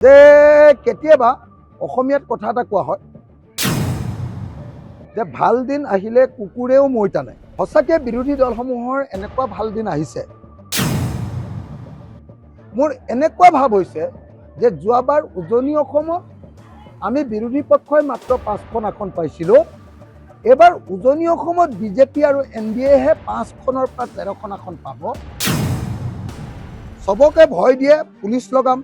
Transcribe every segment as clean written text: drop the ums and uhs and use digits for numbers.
যে কেতিয়াবা অসমীয়াত কথা এটা কোৱা হয় যে ভাল দিন আহিলে কুকুৰেও মৈ টানে। সঁচাকৈ বিৰোধী দলসমূহৰ এনেকুৱা ভাল দিন আহিছে। মোৰ এনেকুৱা ভাৱ হৈছে যে যোৱাবাৰ উজনি অসমত আমি বিৰোধী পক্ষই মাত্ৰ 5খন আসন পাইছিলোঁ। এইবাৰ উজনি অসমত বিজেপি আৰু NDAহে 5খনৰ পৰা 13খন আসন পাব। চবকে ভয় দিয়ে, পুলিচ লগাম,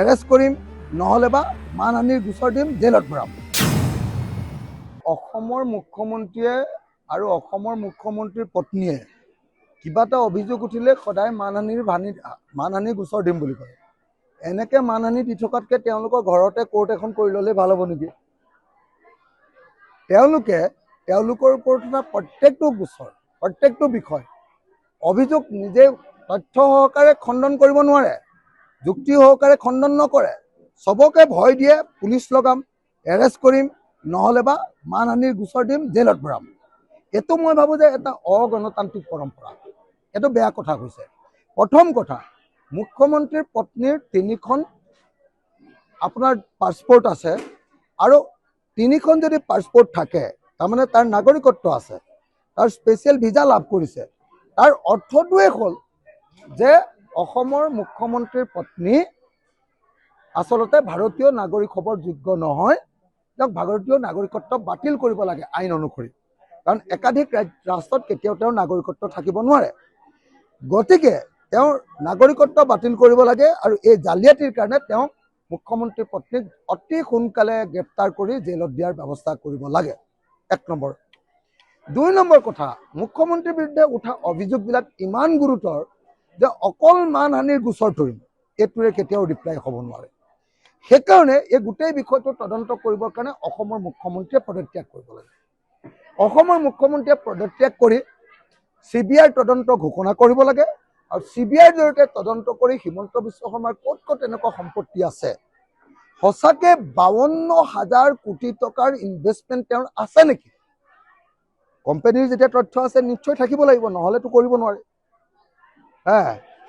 এৰেষ্ট কৰিম, নহ'লে বা মানহানিৰ গোচৰ দিম, জেলত ভৰাম। অসমৰ মুখ্যমন্ত্ৰীয়ে আৰু অসমৰ মুখ্যমন্ত্ৰীৰ পত্নীয়ে কিবা এটা অভিযোগ উঠিলে সদায় মানহানিৰ গোচৰ দিম বুলি কয়। এনেকৈ মানহানি দি থকাতকৈ তেওঁলোকৰ ঘৰতে কোৰ্ট এখন কৰি ল'লে ভাল হ'ব নেকি? তেওঁলোকে তেওঁলোকৰ ওপৰত থকা প্ৰত্যেকটো গোচৰ, প্ৰত্যেকটো বিষয় অভিযোগ নিজে তথ্য সহকাৰে খণ্ডন কৰিব নোৱাৰে, যুক্তি সহকাৰে খণ্ডন নকৰে। চবকে ভয় দিয়ে, পুলিচ লগাম, এৰেষ্ট কৰিম, নহ'লে বা মানহানিৰ গোচৰ দিম, জেলত ভৰাম। এইটো মই ভাবোঁ যে এটা অগণতান্ত্ৰিক পৰম্পৰা। এইটো বেয়া কথা হৈছে। প্ৰথম কথা, মুখ্যমন্ত্ৰীৰ পত্নীৰ 3খন আপোনাৰ পাছপোৰ্ট আছে, আৰু 3খন যদি পাছপোৰ্ট থাকে তাৰমানে তাৰ নাগৰিকত্ব আছে, তাৰ স্পেচিয়েল ভিজা লাভ কৰিছে। তাৰ অৰ্থটোৱে হ'ল যে অসমৰ মুখ্যমন্ত্ৰীৰ পত্নী আচলতে ভাৰতীয় নাগৰিক হ'বৰ যোগ্য নহয়। তেওঁক ভাৰতীয় নাগৰিকত্ব বাতিল কৰিব লাগে আইন অনুসৰি, কাৰণ একাধিক ৰাষ্ট্ৰত কেতিয়াও তেওঁৰ নাগৰিকত্ব থাকিব নোৱাৰে। গতিকে তেওঁৰ নাগৰিকত্ব বাতিল কৰিব লাগে, আৰু এই জালিয়াতিৰ কাৰণে তেওঁক মুখ্যমন্ত্ৰীৰ পত্নীক অতি সোনকালে গ্ৰেপ্তাৰ কৰি জেলত দিয়াৰ ব্যৱস্থা কৰিব লাগে। 1 নম্বৰ। 2 নম্বৰ কথা, মুখ্যমন্ত্ৰীৰ বিৰুদ্ধে উঠা অভিযোগবিলাক ইমান গুৰুতৰ যে অকল মানহানিৰ গোচৰ ধৰিম এইটোৰে কেতিয়াও ৰিপ্লাই হ'ব নোৱাৰে। সেইকাৰণে এই গোটেই বিষয়টো তদন্ত কৰিবৰ কাৰণে অসমৰ মুখ্যমন্ত্ৰীয়ে পদত্যাগ কৰিব লাগে। অসমৰ মুখ্যমন্ত্ৰীয়ে পদত্যাগ কৰি CBI তদন্ত ঘোষণা কৰিব লাগে, আৰু CBIৰ জৰিয়তে তদন্ত কৰি হিমন্ত বিশ্ব শৰ্মাৰ ক'ত ক'ত এনেকুৱা সম্পত্তি আছে, সঁচাকৈ 52,000 কোটি টকাৰ ইনভেষ্টমেণ্ট তেওঁৰ আছে নেকি? কোম্পানীৰ যেতিয়া তথ্য আছে নিশ্চয় থাকিব লাগিব, নহ'লেতো কৰিব নোৱাৰে।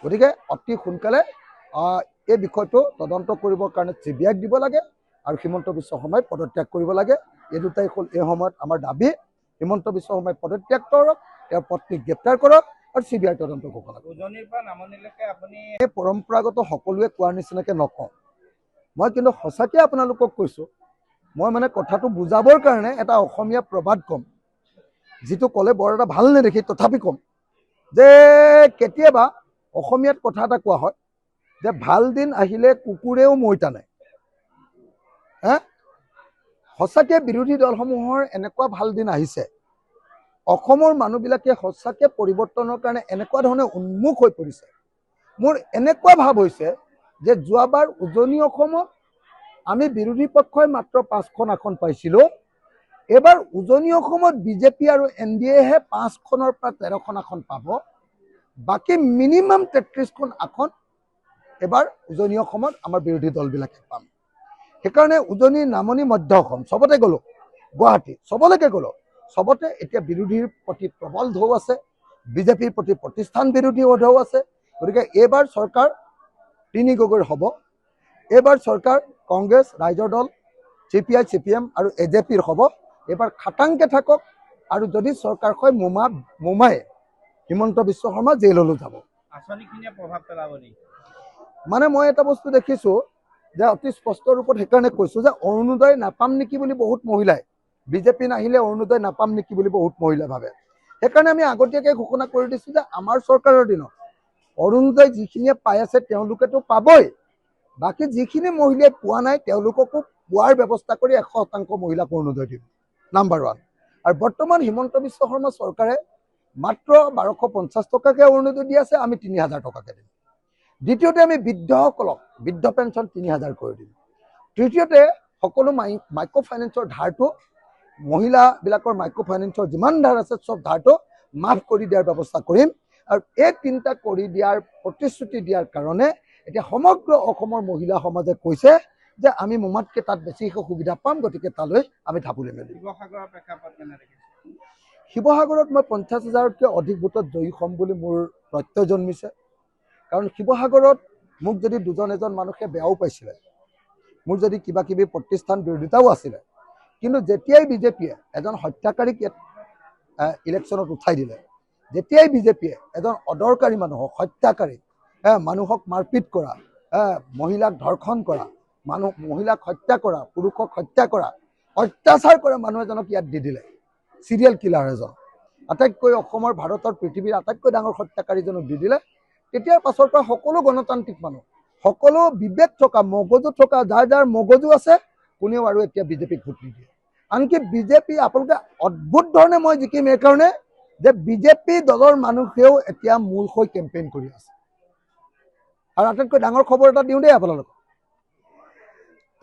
গতিকে অতি সোনকালে এই বিষয়টো তদন্ত কৰিবৰ কাৰণে CBIক দিব লাগে, আৰু হিমন্ত বিশ্ব শৰ্মাই পদত্যাগ কৰিব লাগে। এই দুটাই হ'ল এই সময়ত আমাৰ দাবী। হিমন্ত বিশ্ব শৰ্মাই পদত্যাগ কৰক, তেওঁৰ পত্নীক গ্ৰেপ্তাৰ কৰক, আৰু CBIৰ তদন্ত ঘোষণা কৰক। এই পৰম্পৰাগত সকলোৱে কোৱাৰ নিচিনাকৈ নকওঁ মই, কিন্তু সঁচাকৈ আপোনালোকক কৈছোঁ। মই মানে কথাটো বুজাবৰ কাৰণে এটা অসমীয়া প্ৰবাদ ক'ম, যিটো ক'লে বৰ এটা ভাল নেদেখি, তথাপি ক'ম যে কেতিয়াবা অসমীয়াত কথা এটা কোৱা হয় যে ভাল দিন আহিলে কুকুৰেও মৈ টানে। সঁচাকৈ বিৰোধী দলসমূহৰ এনেকুৱা ভাল দিন আহিছে। অসমৰ মানুহবিলাকে সঁচাকৈ পৰিৱৰ্তনৰ কাৰণে এনেকুৱা ধৰণে উন্মুখ হৈ পৰিছে। মোৰ এনেকুৱা ভাৱ হৈছে যে যোৱাবাৰ উজনি অসমত আমি বিৰোধী পক্ষই মাত্ৰ 5খন আসন পাইছিলোঁ। এইবাৰ উজনি অসমত বিজেপি আৰু NDAহে 5খনৰ পৰা 13খন আসন পাব। বাকী মিনিমাম 33খন আসন এবাৰ উজনি অসমত আমাৰ বিৰোধী দলবিলাকে পাম। সেইকাৰণে উজনি, নামনি, মধ্য অসম চবতে গ'লোঁ, গুৱাহাটী চবলৈকে গ'লোঁ, চবতে এতিয়া বিৰোধীৰ প্ৰতি প্ৰবল ঢৌ আছে, বিজেপিৰ প্ৰতি প্ৰতিষ্ঠান বিৰোধী ঢৌ আছে। গতিকে এইবাৰ চৰকাৰ 3 গগৈৰ হ'ব। এইবাৰ চৰকাৰ কংগ্ৰেছ, ৰাইজৰ দল, CPI, CPM আৰু AJPৰ হ'ব। এইবাৰ খাটাংকে থাকক, আৰু যদি চৰকাৰ হয় মোমাই হিমন্ত বিশ্ব শৰ্মা জেললৈ যাব। আঁচনিখিনিয়ে প্ৰভাৱ পেলাব নেকি? মানে মই এটা বস্তু দেখিছোঁ যে অতি স্পষ্ট ৰূপত সেইকাৰণে কৈছোঁ যে অৰুণোদয় নাপাম নেকি বুলি বহুত মহিলাই, বিজেপি নাহিলে অৰুণোদয় নাপাম নেকি বুলি বহুত মহিলাই ভাবে। সেইকাৰণে আমি আগতীয়াকৈ ঘোষণা কৰি দিছোঁ যে আমাৰ চৰকাৰৰ দিনত অৰুণোদয় যিখিনিয়ে পাই আছে তেওঁলোকেতো পাবই, বাকী যিখিনি মহিলাই পোৱা নাই তেওঁলোককো পোৱাৰ ব্যৱস্থা কৰি 100% মহিলাক অৰুণোদয় দিম, নাম্বাৰ 1। আৰু বৰ্তমান হিমন্ত বিশ্ব শৰ্মা চৰকাৰে মাত্ৰ 1250 টকাকৈ অৰুণোদয় দি আছে, আমি 3000 টকাকৈ দিম। দ্বিতীয়তে আমি বৃদ্ধসকলক বৃদ্ধ পেঞ্চন 3000 কৰি দিম। তৃতীয়তে সকলো মাইক্ৰ' ফাইনেন্সৰ ধাৰটো, মহিলাবিলাকৰ মাইক্ৰ' ফাইনেন্সৰ যিমান ধাৰ আছে চব ধাৰটো মাফ কৰি দিয়াৰ ব্যৱস্থা কৰিম। আৰু এই 3টা কৰি দিয়াৰ প্ৰতিশ্ৰুতি দিয়াৰ কাৰণে এতিয়া সমগ্ৰ অসমৰ মহিলা সমাজে কৈছে যে আমি মোমাতকৈ তাত বেছি সুবিধা পাম, গতিকে তালৈ আমি ঢাপলি মেলিম। শিৱসাগৰত মই 50,000তকৈ অধিক ভোটত জয়ী হ'ম বুলি মোৰ প্ৰত্যয় জন্মিছে। কাৰণ শিৱসাগৰত মোক যদি এজন মানুহে বেয়াও পাইছিলে, মোৰ যদি কিবা কিবি প্ৰতিষ্ঠান বিৰোধিতাও আছিলে, কিন্তু যেতিয়াই বিজেপিয়ে এজন হত্যাকাৰীক ইলেকশ্যনত উঠাই দিলে, যেতিয়াই বিজেপিয়ে এজন অদৰকাৰী মানুহক হত্যাকাৰী, মানুহক মাৰপিট কৰা, মহিলাক ধৰ্ষণ কৰা, মহিলাক হত্যা কৰা, পুৰুষক হত্যা কৰা, অত্যাচাৰ কৰা মানুহ এজনক ইয়াত দি দিলে, চিৰিয়েল কিলাৰ এজন, আটাইতকৈ অসমৰ ভাৰতৰ পৃথিৱীৰ আটাইতকৈ ডাঙৰ হত্যাকাৰীজনক দি দিলে। তেতিয়াৰ পাছৰ পৰা সকলো গণতান্ত্ৰিক মানুহ, সকলো বিবেক থকা, মগজু থকা, যাৰ যাৰ মগজু আছে, কোনেও আৰু এতিয়া বিজেপিক ভোট নিদিয়ে। আনকি বিজেপি আপোনালোকে অদ্ভুত ধৰণে মই জিকিম এইকাৰণে যে বিজেপি দলৰ মানুহেও এতিয়া মূল হৈ কেম্পেইন কৰি আছে। আৰু আটাইতকৈ ডাঙৰ খবৰ এটা দিওঁ দেই আপোনালোকক,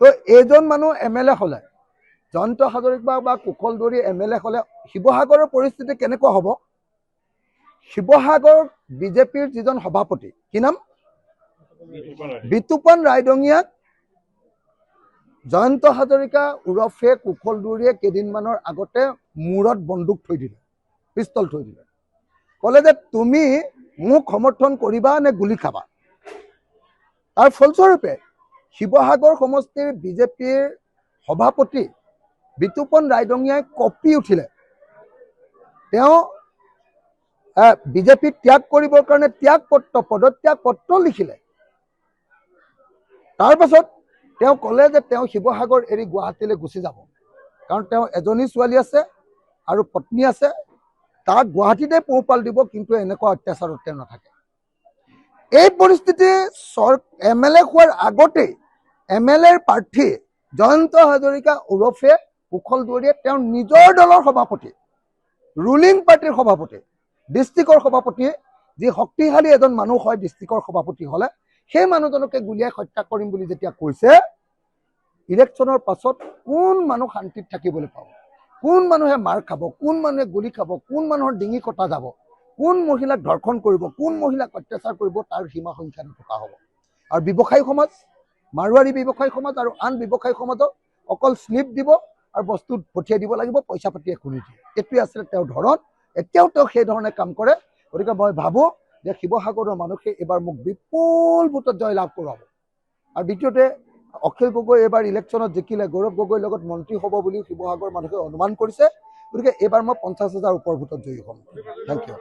তো এইজন মানুহ MLA হ'লে, জয়ন্ত হাজৰিকা বা কুশল দুৱাৰী MLA হ'লে শিৱসাগৰৰ পৰিস্থিতি কেনেকুৱা হ'ব? শিৱসাগৰ বিজেপিৰ যিজন সভাপতি, কি নাম? বিতুপন ৰায়দঙিয়াক জয়ন্ত হাজৰিকা ওৰফে কুশল দুৱাৰীয়ে কেইদিনমানৰ আগতে মূৰত বন্দুক থৈ দিলে, পিষ্টল থৈ দিলে, ক'লে যে তুমি মোক সমৰ্থন কৰিবা নে গুলি খাবা। তাৰ ফলস্বৰূপে শিৱসাগৰ সমষ্টিৰ বিজেপিৰ সভাপতি বিতুপন ৰায়দঙিয়াই কঁপি উঠিলে। তেওঁ বিজেপি ত্যাগ কৰিবৰ কাৰণে পদত্যাগ পত্ৰ লিখিলে। তাৰ পাছত তেওঁ ক'লে যে তেওঁ শিৱসাগৰ এৰি গুৱাহাটীলৈ গুচি যাব, কাৰণ তেওঁ এজনী ছোৱালী আছে আৰু পত্নী আছে, তাক গুৱাহাটীতে পোহপাল দিব, কিন্তু এনেকুৱা অত্যাচাৰত তেওঁ নাথাকে। এই পৰিস্থিতি MLA হোৱাৰ আগতেই MLAৰ প্ৰাৰ্থী জয়ন্ত হাজৰিকা ওৰফে কুশল দুৱাৰীয়ে তেওঁৰ নিজৰ দলৰ সভাপতি, ৰুলিং পাৰ্টিৰ সভাপতি, ডিষ্ট্ৰিক্টৰ সভাপতি, যি শক্তিশালী এজন মানুহ হয় ডিষ্ট্ৰিক্টৰ সভাপতি হ'লে, সেই মানুহজনকে গুলিয়াই হত্যা কৰিম বুলি যেতিয়া কৈছে, ইলেকশ্যনৰ পাছত কোন মানুহ শান্তিত থাকিবলৈ পাব? কোন মানুহে মাৰ খাব? কোন মানুহে গুলি খাব? কোন মানুহৰ ডিঙি কটা যাব? কোন মহিলাক ধৰ্ষণ কৰিব? কোন মহিলাক অত্যাচাৰ কৰিব? তাৰ সীমা সংখ্যা নথকা হ'ব। আৰু ব্যৱসায়ী সমাজ, মাৰোৱাৰী ব্যৱসায়ী সমাজ আৰু আন ব্যৱসায়ী সমাজক অকল শ্লিপ দিব আৰু বস্তু পঠিয়াই দিব লাগিব, পইচা পাতি একো নিদিয়ে। এইটোৱে আছিলে তেওঁৰ ধৰণ। এতিয়াও তেওঁ সেই ধৰণে কাম কৰে। গতিকে মই ভাবোঁ যে শিৱসাগৰৰ মানুহে এইবাৰ মোক বিপুল ভোটত জয়লাভ কৰাব। আৰু দ্বিতীয়তে অখিল গগৈ এইবাৰ ইলেকশ্যনত জিকিলে, গৌৰৱ গগৈৰ লগত মন্ত্ৰী হ'ব বুলি শিৱসাগৰ মানুহে অনুমান কৰিছে। গতিকে এইবাৰ মই 50,000 ওপৰ ভোটত জয়ী হ'ম। Thank U.